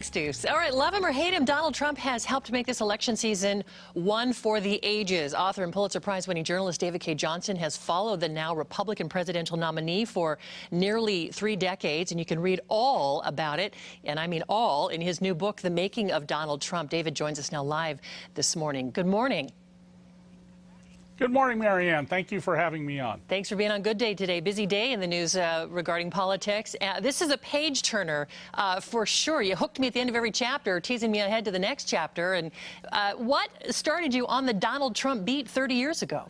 Thanks, Deuce. All right, love him or hate him, Donald Trump has helped make this election season one for the ages. Author and Pulitzer Prize winning journalist David K. Johnston has followed the now Republican presidential nominee for nearly 3 decades, and you can read all about it, and I mean all, in his new book, The Making of Donald Trump. David joins us now live this morning. Good morning. Good morning, Marianne. Thank you for having me on. Thanks for being on Good Day today. Busy day in the news regarding politics. This is a page-turner for sure. You hooked me at the end of every chapter, teasing me ahead to the next chapter. And what started you on the Donald Trump beat 30 years ago?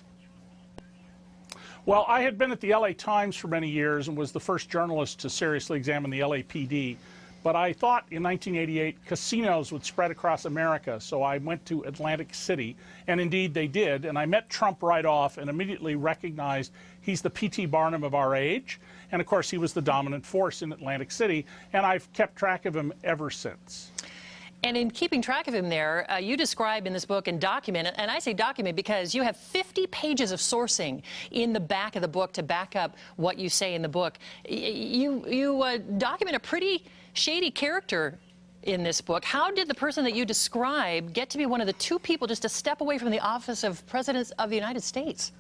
Well, I had been at the LA Times for many years and was the first journalist to seriously examine the LAPD. But I thought in 1988 casinos would spread across America, so I went to Atlantic City, and indeed they did. And I met Trump right off and immediately recognized he's the P.T. Barnum of our age. And of course, he was the dominant force in Atlantic City, and I've kept track of him ever since. And in keeping track of him there, you describe in this book and document, and I say document because you have 50 pages of sourcing in the back of the book to back up what you say in the book. You document a pretty shady character in this book. How did the person that you describe get to be one of the 2 people just a step away from the office of President of the United States?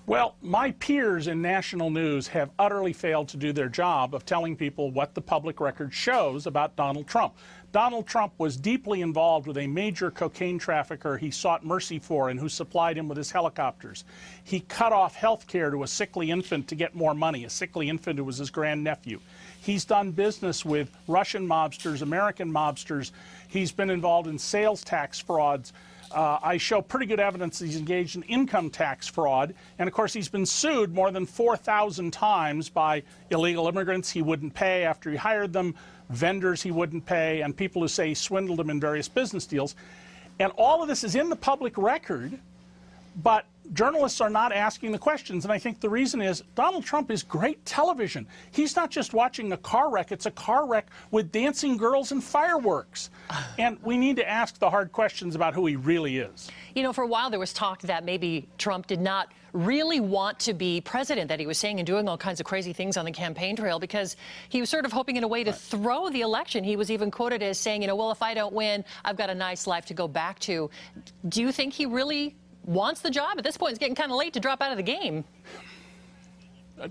Well, my peers in national news have utterly failed to do their job of telling people what the public record shows about Donald Trump. Donald Trump was deeply involved with a major cocaine trafficker he sought mercy for and who supplied him with his helicopters. He cut off health care to a sickly infant to get more money, a sickly infant who was his grandnephew. He's done business with Russian mobsters, American mobsters. He's been involved in sales tax frauds. I show pretty good evidence he's engaged in income tax fraud. And of course, he's been sued more than 4,000 times by illegal immigrants he wouldn't pay after he hired them, vendors he wouldn't pay, and people who say he swindled them in various business deals. And all of this is in the public record, but journalists are not asking the questions. And I think the reason is Donald Trump is great television. He's not just watching a car wreck. It's a car wreck with dancing girls and fireworks. And we need to ask the hard questions about who he really is. You know, for a while there was talk that maybe Trump did not really want to be president, that he was saying and doing all kinds of crazy things on the campaign trail because he was sort of hoping in a way to throw the election. He was even quoted as saying, you know, well, if I don't win, I've got a nice life to go back to. Do you think he really wants the job? At this point, it's getting kind of late to drop out of the game.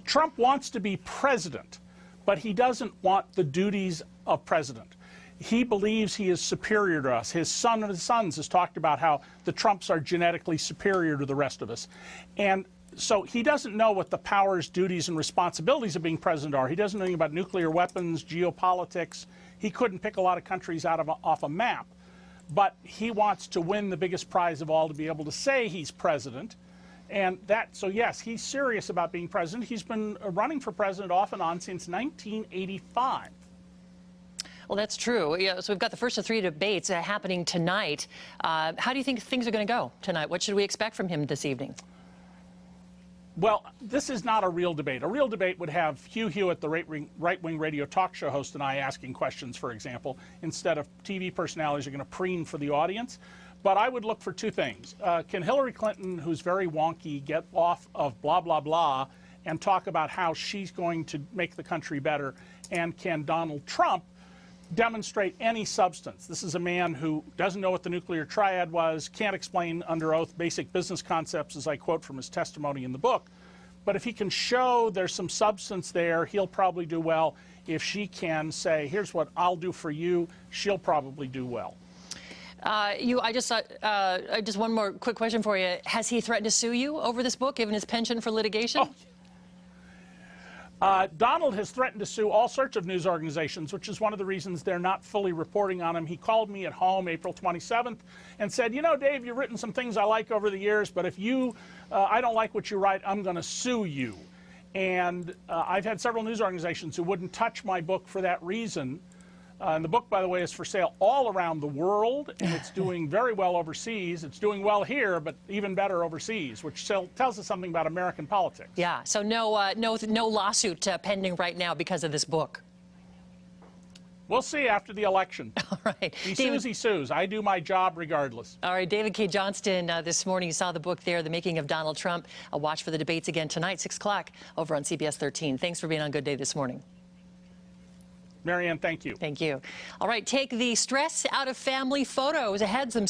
Trump wants to be president, but he doesn't want the duties of president. He believes he is superior to us. His son of his sons has talked about how the Trumps are genetically superior to the rest of us. And so he doesn't know what the powers, duties, and responsibilities of being president are. He doesn't know anything about nuclear weapons, geopolitics. He couldn't pick a lot of countries off a map. But he wants to win the biggest prize of all, to be able to say he's president. And so yes, he's serious about being president. He's been running for president off and on since 1985. Well, that's true. Yeah, so we've got the first of 3 debates happening tonight. How do you think things are going to go tonight? What should we expect from him this evening? Well, this is not a real debate. A real debate would have Hugh Hewitt, the right-wing radio talk show host, and I asking questions, for example, instead of TV personalities who are going to preen for the audience. But I would look for 2 things. Can Hillary Clinton, who's very wonky, get off of blah, blah, blah and talk about how she's going to make the country better? And can Donald Trump demonstrate any substance? This is a man who doesn't know what the nuclear triad was, can't explain under oath basic business concepts, as I quote from his testimony in the book. But if he can show there's some substance there, he'll probably do well. If she can say, here's what I'll do for you, she'll probably do well. Just one more quick question for you. Has he threatened to sue you over this book, given his penchant for litigation? Oh. Donald has threatened to sue all sorts of news organizations, which is one of the reasons they're not fully reporting on him. He called me at home April 27th and said, you know, Dave, you've written some things I like over the years, but if I don't like what you write, I'm going to sue you. And I've had several news organizations who wouldn't touch my book for that reason. And the book, by the way, is for sale all around the world, and it's doing very well overseas. It's doing well here, but even better overseas, which tells us something about American politics. Yeah, so no lawsuit pending right now because of this book. We'll see after the election. All right. He sues. I do my job regardless. All right, David K. Johnston, this morning you saw the book there, The Making of Donald Trump. I'll watch for the debates again tonight, 6 o'clock, over on CBS 13. Thanks for being on Good Day this morning. Marianne, thank you. Thank you. All right, take the stress out of family photos. Ahead, some